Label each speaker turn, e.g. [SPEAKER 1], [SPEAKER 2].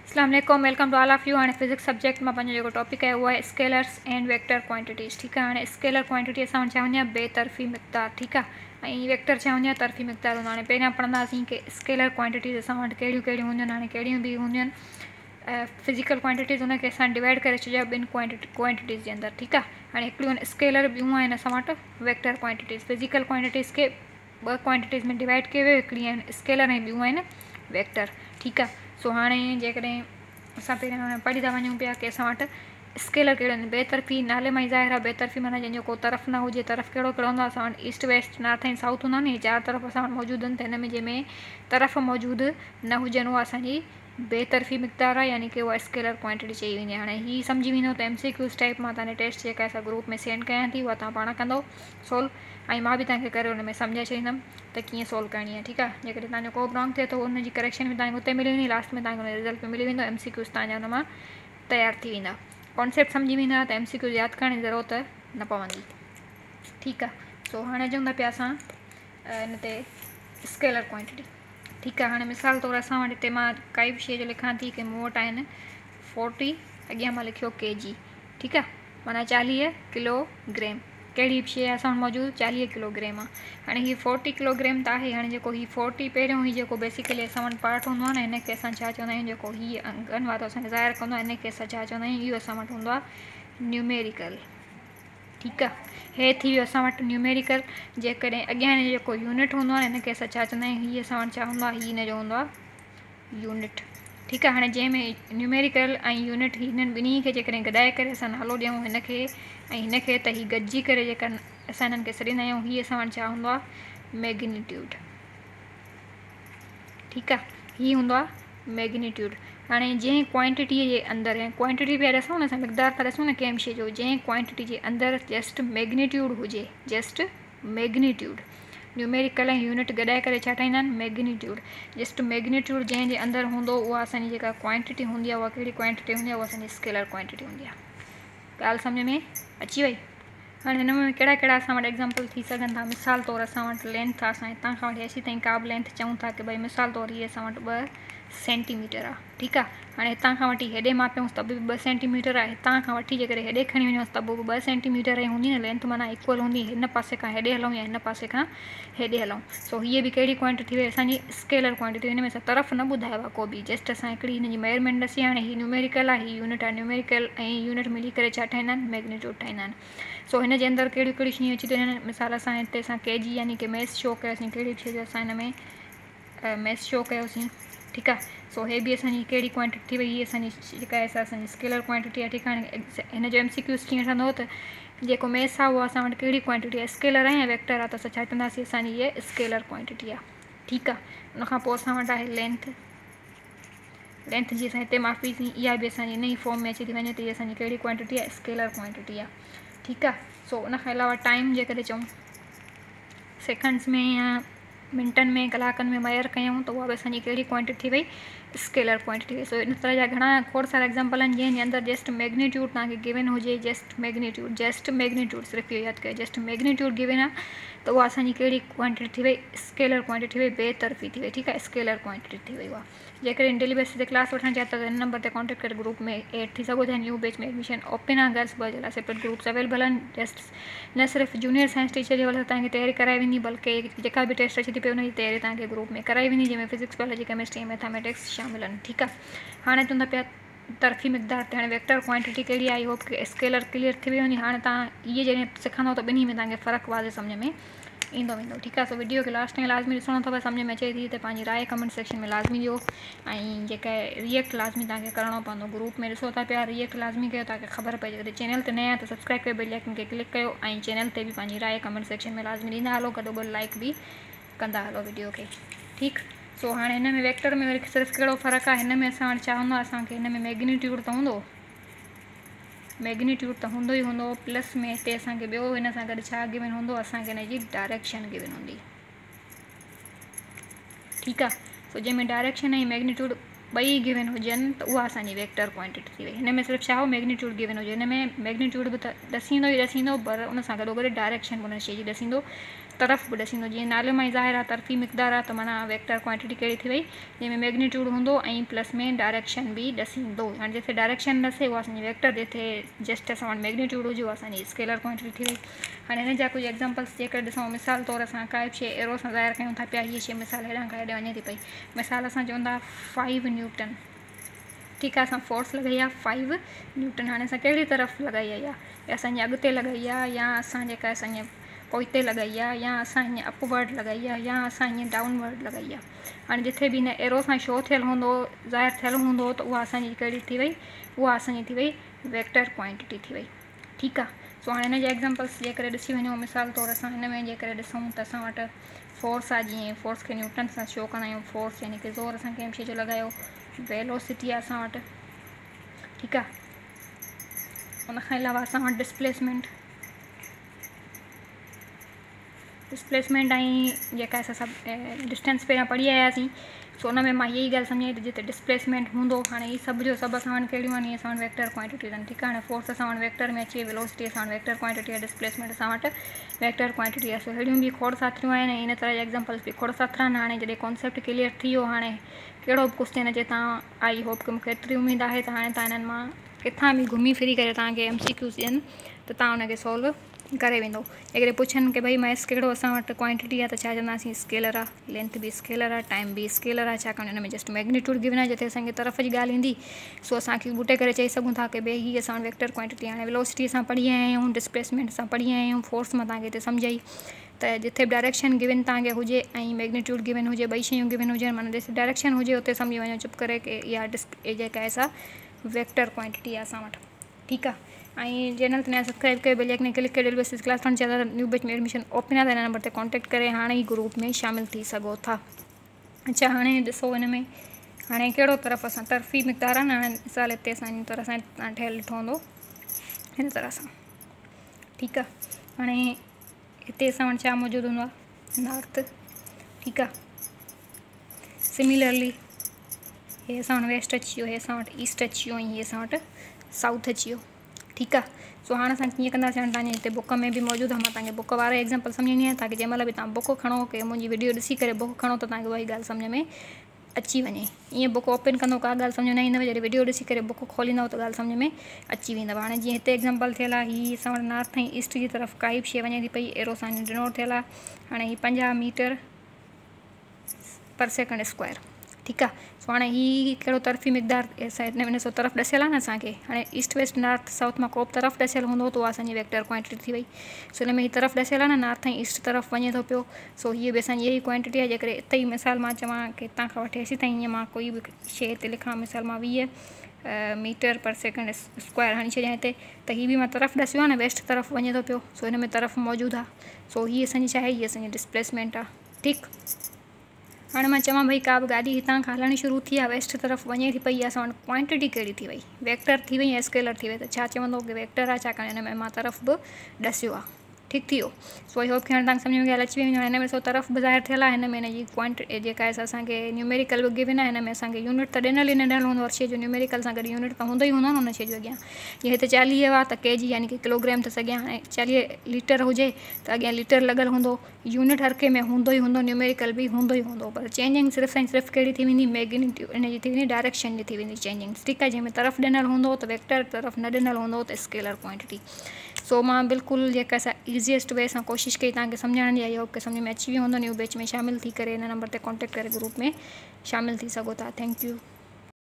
[SPEAKER 1] अस्सलाम वालेकुम, welcome to all of you. हाँ फिजिक्स सब्जेक्ट में पंहिंजो जेको टॉपिक है वो है स्केलर्स एंड वेक्टर क्वांटिटीज़। ठीक है, हाँ स्केलर क्वांटिटी असां चवंदा आहियूं बेतरफ़ी मिक़दार। ठीक है, ऐं वेक्टर चवंदा आहियूं तरफ़ी मिक़दार हूंदो। हाणे पहिरियां पढ़ंदासीं कि स्केलर क्वांटिटीज़ असां वटि कहिड़ियूं कहिड़ियूं हूंदियूं आहिनि। हाणे कहिड़ियूं बि हूंदियूं आहिनि फिज़िकल क्वांटिटीज़, उनखे असां डिवाइड करे छॾिया ॿिनि क्वांटिटीज़ जे अंदरि। ठीकु आहे, हाणे हिकिड़ियूं आहिनि स्केलर, ॿियूं आहिनि असां वटि वेक्टर क्वांटिटीज़। फिज़िकल क्वांटिटीज़ खे ॿ क्वांटिटीज़ में डिवाइड कयो वियो, हिकिड़ी आहिनि स्केलर ऐं ॿियूं आहिनि वेक्टर। ठीकु आहे, सो हाणे जेकॾहिं असां पहिरियां पढ़ी था वञूं पिया कि असां वटि स्केलर कहिड़ो आहिनि। बेतरफ़ी नाले में ई ज़ाहिर आहे, बेतरफ़ी माना जंहिंजो को तरफ़ न हुजे। तरफ़ कहिड़ो कहिड़ो हूंदो आहे, असां वटि ईस्ट वेस्ट नॉर्थ ऐं साउथ हूंदा आहिनि। चारि तरफ़ असां वटि मौजूदु आहिनि, त हिन में जंहिंमें तरफ़ मौजूदु न हुजनि उहा असांजी बेतरफ़ी मिक़दार आहे, यानी कि उहा स्केलर क्वांटिटी चई वेंदी आहे। हाणे हीअ सम्झी वेंदो त MCQs टाइप मां तव्हांजे टेस्ट जेका असां ग्रुप में सेंड कयां थी उहा तव्हां पाण कंदो सोल्व, ऐं मां बि तव्हांखे करे हुन में सम्झाए छॾींदमि त कीअं सोल्व करणी आहे। ठीकु आहे, जेकॾहिं तव्हांजो को बि रॉन्ग थिए त हुनजी करेक्शन बि तव्हांखे हुते मिली वेंदी, लास्ट में तव्हांखे हुन रिज़ल्ट में मिली वेंदो। MCQs तव्हांजा हुन मां तयारु थी वेंदा, कॉन्सेप्ट सम्झी वेंदा त MCQs यादि करण जी ज़रूरत न पवंदी। ठीकु आहे, सो हाणे अचूं था पिया असां हिन ते स्केलर क्वांटिटी। ठीकु आहे, हाणे मिसाल तौरु असां वटि हिते मां काई बि शइ जो लिखां थी कि मूं वटि आहिनि 40, अॻियां मां लिखियो kg। ठीकु आहे, माना 40 किलोग्राम। कहिड़ी बि शइ असां वटि मौजूदु 40 किलोग्राम आहे। हाणे हीअ 40 किलोग्राम त आहे। हाणे जेको हीअ 40 पहिरियों ही जेको बेसिकली असां वटि पार्ट हूंदो आहे न, हिनखे असां छा चवंदा आहियूं, जेको हीअ अंगनि वारो असांखे ज़ाहिर कंदो आहे, हिनखे असां छा चवंदा आहियूं, इहो असां वटि हूंदो आहे न्यूमेरिकल। ठीकु आहे, हे थी वियो असां वटि न्यूमेरिकल। जेकॾहिं अॻियां हिन जेको यूनिट हूंदो आहे न, हिनखे असां छा चवंदा आहियूं, हीअ असां वटि छा हूंदो आहे, हीअ हिन जो हूंदो आहे यूनिट। ठीकु आहे, हाणे जंहिंमें न्यूमेरिकल ऐं यूनिट हिननि ॿिन्ही खे जेकॾहिं गॾाए करे असां नालो ॾियूं हिनखे ऐं हिनखे, त हीअ गॾिजी करे जेका असां हिननि खे सॾींदा आहियूं, हीअ असां वटि छा हूंदो आहे, मैग्नीट्यूड। ठीकु आहे, हीअ हूंदो आहे मैग्नीट्यूड। हाणे जंहिं क्वांटिटीअ जे अंदरि, ऐं क्वांटिटी बि ॾिसूं न, असां मिक़दार था ॾिसूं न कंहिं बि शइ जो, जंहिं क्वांटिटी जे अंदरि जस्ट मैग्नीट्यूड हुजे, जस्ट मैग्नीट्यूड, न्यूमेरिकल ऐं यूनिट गॾाए करे छा ठाहींदा आहिनि, मैग्नीट्यूड। जस्ट मैग्नीट्यूड जंहिंजे अंदरि हूंदो, उहा असांजी जेका क्वांटिटी हूंदी आहे, उहा कहिड़ी क्वांटिटी हूंदी आहे, उहा असांजी स्केलर क्वांटिटी हूंदी आहे। ॻाल्हि सम्झ में अची वई। हाणे हिन में कहिड़ा कहिड़ा असां वटि एग्ज़ाम्पल थी सघनि था। मिसाल तौरु असां वटि लेंथ आहे, असां हितां खां वठी असीं ताईं का बि लेंथ चऊं था कि भई मिसाल तौरु हीअ असां वटि 2 सेंटीमीटर आहे। ठीकु आहे, हाणे हितां खां वठी हेॾे मापियूंसि त बि 2 सेंटीमीटर आहे। हितां खां वठी जेकॾहिं हेॾे खणी वञूंसि त बि 2 सेंटीमीटर ई हूंदी न, लेंथ माना इक्वल हूंदी। हिन पासे खां हेॾे हलूं या हिन पासे खां हेॾे हलूं। सो हीअ बि कहिड़ी क्वांटिटी थी वई, असांजी स्केलर क्वांटिटी। हिन में असां तरफ़ न ॿुधायो आहे को बि, जस्ट असां हिकिड़ी हिन जी मेजरमेंट ॾसी। हाणे हीअ न्यूमेरिकल आहे, हीअ यूनिट आहे। न्यूमेरिकल ऐं यूनिट मिली करे छा ठाहींदा आहिनि, मैग्नीट्यूड ठाहींदा आहिनि। सो हिन जे अंदरि कहिड़ियूं कहिड़ियूं शयूं अची थियूं वञनि। मिसाल असां हिते असां kg यानी कि मैस शो कयोसीं, कहिड़ी शइ जो असां हिन में मैस शो कयोसीं। ठीकु आहे, सो हे बि असांजी कहिड़ी क्वांटिटी थी वई, हीअ असांजी जेका आहे असांजी स्केलर क्वांटिटी आहे। ठीकु आहे, हाणे हिन जो MCQs कीअं ठहंदो त जेको मैस आहे उहा असां वटि कहिड़ी क्वांटिटी आहे, स्केलर आहे या वेक्टर आहे, त असां छा चवंदासीं, असांजी इहा स्केलर क्वांटिटी आहे। ठीकु आहे, उनखां पोइ असां वटि आहे लेंथ। लेंथ जी असां हिते मापीसीं, इहा बि असांजी इन ई फॉर्म में अची थी वञे, त इहा असांजी कहिड़ी क्वांटिटी आहे, स्केलर क्वांटिटी आहे। ठीकु आहे, सो उनखां अलावा टाइम जेकॾहिं चऊं सेकंड्स में या मिंटनि में, कलाकनि में मेजर कयूं, त उहा बि असांजी कहिड़ी क्वांटिटी थी वई, स्केलर क्वांटिटी। सो इन तरह जा घणा खोड़ सारा एग्ज़ाम्पल आहिनि जंहिंजे अंदरि जस्ट मैग्नीट्यूड तव्हांखे गिवन हुजे, जस्ट मैग्नीट्यूड सिर्फ़ु इहो यादि कयो, जस्ट मैग्नीट्यूड गिवन आहे, त उहा असांजी कहिड़ी क्वांटिटी थी वई, स्केलर क्वांटिटी थी वई, बेतरफ़ी थी वई। ठीकु आहे, स्केलर क्वांटिटी थी वई उहा। जेकॾहिं डेली बेसिस ते क्लास वठणु चाहियो त हिन नंबर ते कॉन्टेक्ट करे ग्रुप में एड थी सघो था। न्यू बैच में एडमिशन ओपन आहे, गर्ल्स बॉयज़ जे लाइ सेपरेट ग्रुप्स अवेलेबल आहिनि। जस्ट न सिर्फ़ु जूनियर साइंस टीचर जे वजह तव्हांखे तयारी कराई वेंदी, बल्कि जेका बि टेस्ट अचे थी पई उनजी तयारी तव्हांखे ग्रुप में कराई वेंदी, जंहिंमें फिजिक्स, बायोलॉजी, केमिस्ट्री ऐं मैथमेटिक्स शामिल आहिनि। ठीकु आहे, हाणे चवंदा पिया तरफ़ी मिक़दार ते। हाणे वेक्टर क्वांटिटी कहिड़ी आहे, आई होप कि स्केलर क्लियर थी वई हूंदी। हाणे तव्हां इहे जॾहिं सिखंदव त ॿिन्ही में तव्हांखे फ़र्क़ु वाज़े सम्झ में ईंदो वेंदो। ठीकु आहे, सो वीडियो खे लास्ट ताईं लाज़मी ॾिसणो अथव, सम्झ में अचे थी त पंहिंजी राय कमेंट सेक्शन में लाज़मी ॾियो, ऐं जेका रिएक्ट लाज़मी तव्हांखे करिणो पवंदो। ग्रुप में ॾिसो था पिया, रिएक्ट लाज़मी कयो ताकी ख़बर पए। जेकॾहिं चैनल ते नया त सब्सक्राइब कयो, बेल आइकन खे क्लिक कयो, ऐं चैनल ते बि पंहिंजी राय कमेंट सेक्शन में लाज़मी ॾींदा हलो, गॾोगॾु लाइक बि कंदा हलो वीडियो खे। ठीकु, सो हाणे हिन में वेक्टर में वरी सिर्फ़ु कहिड़ो फ़र्क़ु आहे, हिन में असां वटि छा हूंदो आहे, असांखे हिन में मैग्नीट्यूड त हूंदो, मैग्नीट्यूड त हूंदो ई हूंदो, प्लस में हिते असांखे ॿियो हिन सां गॾु छा गिवन हूंदो, असांखे हिन जी डायरेक्शन गिवन हूंदी। ठीकु आहे, सो जंहिंमें डायरेक्शन ऐं मैग्नीट्यूड ॿई गिवन हुजनि त उहा असांजी वेक्टर क्वांटिटी थी वई। हिन में सिर्फ़ु छा हो, मैग्नीट्यूड गिवन हुजे। हिन में मैग्नीट्यूड बि त ॾसींदो ई ॾसींदो, पर उन सां गॾोगॾु डायरेक्शन उन शइ जी ॾसींदो। तरफ़ बि ॾसींदो। जीअं नाले मां ई ज़ाहिर आहे तरफ़ी मिक़दार आहे, त माना वेक्टर क्वांटिटी कहिड़ी थी वई, जंहिंमें मैग्नीट्यूड हूंदो ऐं प्लस में डायरेक्शन बि ॾसींदो। हाणे जिथे डायरेक्शन ॾसे उहा असांजी वेक्टर, जिथे जस्ट असां वटि मैग्नीट्यूड हुजे उहा असांजी स्केलर क्वांटिटी थी वई। हाणे हिन जा कुझु एग्ज़ाम्पल्स जेकर ॾिसूं, मिसाल तौरु असां काई बि शइ एरो सां ज़ाहिर कयूं था पिया, हीअ शइ मिसाल हेॾां खां हेॾे वञे थी पई। मिसाल असां चवंदा 5 न्यूटन, ठीकु आहे, असां फोर्स लॻाई आहे 5 न्यूटन। हाणे असां कहिड़ी तरफ़ लॻाई आहे, या असांजे अॻिते लॻाई आहे, या असां जेका असांजे पोइते लॻाई आहे, या असां हीअं अपवर्ड लॻाई आहे, या असां हीअं डाउनवर्ड लॻाई आहे। हाणे जिथे बि हिन एरो सां शो थियल हूंदो, ज़ाहिर थियल हूंदो, त उहा असांजी कहिड़ी थी वई, उहा असांजी थी वई वेक्टर क्वांटिटी थी वई। ठीकु आहे। सो हाणे हिन जा एग्ज़ाम्पल्स जेकर ॾिसी वञूं, मिसाल तौरु असां हिन में जेकर ॾिसूं त असां वटि फोर्स आहे, जीअं फोर्स खे न्यूटन सां शो कंदा आहियूं। फोर्स यानी की ज़ोर असां कंहिं शइ जो लॻायो, वेलोसिटी आहे असां वटि, ठीकु आहे। उनखां अलावा असां वटि डिस्प्लेसमेंट ऐं जेका असां सभु डिस्टेंस पहिरियां पढ़ी आयासीं। सो हुन में मां इहा ई ॻाल्हि सम्झाई त जिते डिस्प्लेसमेंट हूंदो, हाणे हीअ सभु जो सभु असां वटि कहिड़ियूं आहिनि, असां वटि वेक्टर क्वांटिटियूं आहिनि। ठीकु आहे। हाणे फोर्स असां वटि वेक्टर में अचे, वेलोसिटी असां वटि वेक्टर क्वांटिटी आहे, डिस्प्लेसमेंट असां वटि वेक्टर क्वांटिटी आहे। सो अहिड़ियूं बि खोड़ साथियूं आहिनि, इन तरह जा एग्ज़ाम्पल्स बि खोड़ साथिरा आहिनि। हाणे जॾहिं कॉन्सेप्ट क्लियर थी वियो, हाणे कहिड़ो बि क्वेश्चन अचे, तव्हां आई होप की मूंखे एतिरी उमेदु आहे त हाणे तव्हां हिननि मां किथां बि घुमी फिरी करे तव्हांखे MCQs ॾियनि त तव्हां हुनखे सोल्व करे वेंदो। अगरि पुछनि की भई मैथ्स कहिड़ो असां वटि क्वांटिटी आहे, त छा चवंदासीं स्केलर आहे, लेंथ बि स्केलर आहे, टाइम बि स्केलर आहे। छाकाणि हुन में जस्ट मैग्नीट्यूड गिवन आहे, जिते असांखे तरफ़ जी ॻाल्हि ईंदी। सो असांखे ॿुटे करे चई सघूं था की भई हीअ असां वटि वेक्टर क्वांटिटी आहे। हाणे वेलोसिटी असां पढ़ी आया आहियूं, डिस्प्लेसमेंट असां पढ़ी आया आहियूं, फोर्स मां तव्हांखे हिते सम्झाई त जिथे बि डायरेक्शन गिवन तव्हांखे हुजे ऐं मैग्नीट्यूड गिवन हुजे, ॿई शयूं गिवन हुजनि, माना जिथे डायरेक्शन हुजे उते सम्झी वञो चुप करे की इहा जेका आहे सा वेक्टर क्वांटिटी आहे असां वटि। ठीकु आहे। ऐं चैनल ते नया सब्सक्राइब कयो, बेल आइकन क्लिक करे बेसिस क्लास 3 ज़्यादा न्यू बैच में एडमिशन ओपन आहे, त हिन नंबर ते कॉन्टेक्ट करे हाणे ई ग्रुप में शामिल थी सघो था। अच्छा, हाणे ॾिसो हिन में हाणे कहिड़ो तरफ़ असां तरफ़ी मिक़दार आहे न। हाणे मिसाल हिते असांजी तरह सां तव्हां ठहियलु ॾिठो हूंदो हिन तरह सां। ठीकु आहे। हाणे हिते असां वटि छा मौजूदु हूंदो आहे, नॉर्थ। ठीकु आहे। सिमिलरली हे असां वटि वेस्ट अची वियो, हे असां वटि ईस्ट अची वियो, ऐं हीअ असां वटि साउथ अची वियो। ठीकु आहे। सो हाणे असां कीअं कंदासीं, हाणे तव्हांजे हिते बुक में बि मौजूदु आहे, मां तव्हांखे बुक वारा एग्ज़ाम्पल सम्झाईंदी आहियां, ताकी जंहिं महिल बि तव्हां बुक खणो की मुंहिंजी वीडियो ॾिसी करे बुक खणो त तव्हांखे उहा ई ॻाल्हि सम्झ में अची वञे। ईअं बुक ओपन कंदो का ॻाल्हि सम्झ न ईंदव, जॾहिं वीडियो ॾिसी करे बुक खोलींदव त ॻाल्हि सम्झ में अची वेंदव। हाणे जीअं हिते एग्ज़ाम्पल थियल आहे, हीअ असां वटि नॉर्थ ऐं ईस्ट जी तरफ़ काई बि शइ वञे थी पई, एरो सां डिनोट थियल आहे। हाणे हीअ 50 मीटर पर सेकंड स्क्वायर। ठीकु आहे। सो हाणे हीअ कहिड़ो तरफ़ी मिक़दार हिन में सो तरफ़ ॾसियल आहे न असांखे। हाणे ईस्ट वेस्ट नॉर्थ साउथ मां को बि तरफ़ ॾसियल हूंदो त उहा असांजी वेक्टर क्वांटिटी थी वई। सो हिन में हीअ तरफ़ ॾसियल आहे न, नॉर्थ ऐं ईस्ट तरफ़ वञे थो पियो। सो हीअ बि असांजी इहा ई क्वांटिटी आहे। जेकॾहिं हिते ई मिसाल मां चवां की हितां खां वठी असीं ताईं हीअं मां कोई बि शइ हिते लिखां, मिसाल मां 20 मीटर पर सेकंड स्क्वायर हणी छॾियां हिते, त हीअ बि मां तरफ़ ॾसियो आहे न, वेस्ट तरफ़ वञे थो पियो। सो हिन में तरफ़ मौजूदु आहे। सो हीअ असांजी छा आहे, हीअ असांजी डिस्प्लेसमेंट आहे। ठीकु। हाणे मां चवां भई का बि गाॾी हितां खां हलणी शुरू थी आहे, वेस्ट तरफ़ वञे थी पई, असां वटि क्वांटिटी कहिड़ी थी वई, वेक्टर थी वई या स्केलर थी वई। त छा चवंदो की वेक्टर आहे, छाकाणि हिन में मां तरफ़ बि ॾसियो आहे। ठीकु थी वियो। सो आई होप की हाणे तव्हांखे सम्झ में ॻाल्हि अची वई। हिन में सो तरफ़ बि ज़ाहिर थियल आहे, हिन में हिन जी क्वांटिटी जेका आहे असांखे न्यूमेरिकल बि गिवन आहे। हिन में असांखे यूनिट त ॾिनल ई न ॾिनल हूंदो, हर शइ जो न्यूमेरिकल सां गॾु यूनिट त हूंदो ई हूंदो न हुन शइ जो अॻियां। जीअं हिते 40 आहे त kg यानी कि किलोग्राम त अॻियां, हाणे 40 लीटर हुजे त अॻियां लीटर लॻल हूंदो। यूनिट हर कंहिं में हूंदो ई हूंदो, न्यूमेरिकल बि हूंदो ई हूंदो, पर चेंजिंग सिर्फ़ु ऐं सिर्फ़ु कहिड़ी थी वेंदी, मैग्नीट्यूड इन जी थी वेंदी, डायरेक्शन जी थी वेंदी चेंजिंग। ठीकु आहे। जंहिंमें तरफ़ ॾिनल हूंदो त वेक्टर, तरफ़ न ॾिनल हूंदो त स्केलर क्वांटिटी। सो मां बिल्कुलु जेका असां ईज़ीएस्ट वे सां कोशिशि कई तव्हांखे सम्झाइण जी। आई होप की सम्झ में अची वियो हूंदो। न्यू बैच में शामिलु थी करे हिन नंबर ते कॉन्टेक्ट करे ग्रुप में शामिलु थी सघो था। Thank U.